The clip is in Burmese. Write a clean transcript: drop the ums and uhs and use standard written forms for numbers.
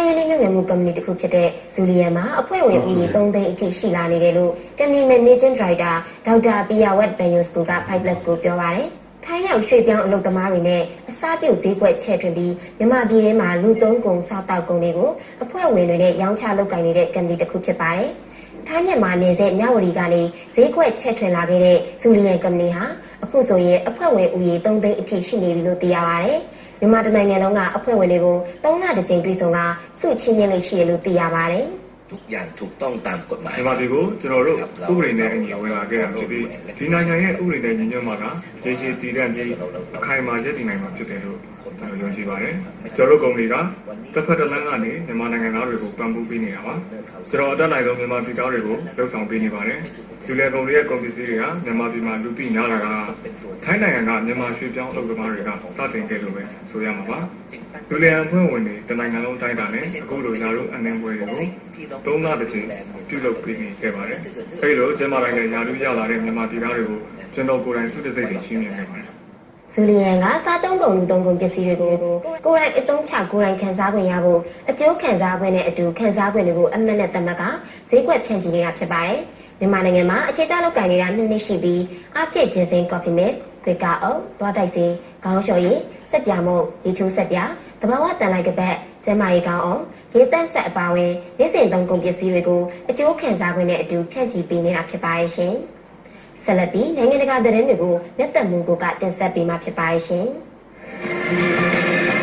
ရင်းနှီးမြှုပ်နှံမှုကုမ္ပဏီတစ်ခုဖြစ်တဲ့ဇူလီယန်မှာအဖွဲ့ဝင်ဦးရေ3သိန်းအထိရှိလာနေတယ်လို့ကုမ္ပဏီ Managing Director ဒေါက်တာပီယာဝတ်ဘန်ယိုစကူက 5plus ကိုပြောပါတယ်။ထိုင်းရောက်ရွှေ့ပြောင်းအလုပ်သမားတွေနဲ့အစားပြုတ်ဈေးကွက်ချဲ့ထွင်ပြီးမြန်မာပြည်ထဲမှာလူသုံးကုန်စားတောက်ကုန်တွေကိုအဖွဲ့ဝင်တွေနဲ့ရောင်းချလုပ်ကိုင်နေတဲ့ကုမ္ပဏီတစ်ခုဖြစ်ပါတယ်။ထိုင်းမြန်မာနယ်စပ်မြဝတီကနေဈေးကွက်ချဲ့ထွင်လာခဲ့တဲ့ဇူလီယန်ကုမ္ပဏီဟာအခုဆိုရင်အဖွဲ့ဝင်ဦးရေ3သိန်းအထိရှိနေပြီလို့သိရပါတယ်။မြန်မာတိုင်းနိုင်ငံလုံးကအဖွဲ့ဝင်တွေကို3လတစ်ကြိမ်တွေ့ဆုံကစုချင်းချင်းလေးရှိတယ်လို့သိရပါတယ်။ ทุกอย่างถูกต้องตามกฎหมาย မြန်မာပြည်ကိုကျွန်တော်တို့ဥပဒေနဲ့အညီဝင်လာခဲ့တာဖြစ်ပြီးဒီနိုင်ငံရဲ့ဥပဒေနဲ့ညီညွတ်မှကရေရှည်တည်တံ့ပြီးအခိုင်အမာရည်တည်နိုင်မှာဖြစ်တယ်လို့ကျွန်တော်ယုံကြည်ပါတယ်ကျွန်တော်တို့ကုမ္ပဏီကတစ်ဖက်တစ်လမ်းကနေမြန်မာနိုင်ငံသားတွေကိုပံ့ပိုးပေးနေတာပါကျွန်တော်အတက်နိုင်ဆုံးမြန်မာပြည်သားတွေကိုလှုပ်ဆောင်ပေးနေပါတယ်လူလဲကုမ္ပဏီရဲ့ကုန်ပစ္စည်းတွေကမြန်မာပြည်မှာလူသိများလာတာထိုင်းနိုင်ငံကမြန်မာရွှေ့ပြောင်းအလုပ်သမားတွေကစတင်ခဲ့လို့ပဲဆိုရမှာပါလူလဲအဖွဲ့ဝင်တွေတနိုင်ငံလုံးတိုင်းတာနဲ့အခုလိုညာတို့အနှံပွဲတွေကိုသုံးလတစ်ချိန်ပြုလုပ်ပေးနေခဲ့ပါတယ်။အဲဒီလိုကျမတိုင်းနဲ့ညာလူရလာတဲ့မြန်မာပြည်သားတွေကိုကျွန်တော်ကိုယ်တိုင်စုတစိတ်တွေရှင်းပြနေပါတယ်။ဇူလီယန်ကစားသုံးကုန်လူသုံးကုန်ပစ္စည်းတွေကိုကိုယ်တိုင်အသုံးချကိုယ်တိုင်ခန်းစားခွင့်ရဖို့အကျိုးခံစားခွင့်နဲ့အတူခန်းစားခွင့်တွေကိုအမှတ်နဲ့သတ်မှတ်ကဈေးကွက်ဖြန့်ချီနေတာဖြစ်ပါတယ်။မြန်မာနိုင်ငံမှာအခြေချလုပ်ကိုင်နေတာ2နှစ်ရှိပြီးအပြည့်ဂျင်းစင်ကော်ဖီမစ်၊ခွေကာအုပ်၊သွားတိုက်စီ၊ခေါင်းလျှော်ရည်၊စက်ပြမုတ်၊ရေချိုးစက်ပြ၊တဘာဝတန်လိုက်ကပတ်၊ကျမကြီးကောင်းအောင်ရေတန့်ဆက်အပါဝင်နေ့စဉ်သုံးကုန်ပစ္စည်းတွေကိုအကျိုးခံစားခွင့်နဲ့အတူဖြန့်ချီပေးနေတာဖြစ်ပါတယ်ရှင်။ဆက်လက်ပြီးနိုင်ငံတကာသတင်းတွေကိုလက်သက်မှုကတင်ဆက်ပေးမှာဖြစ်ပါတယ်ရှင်။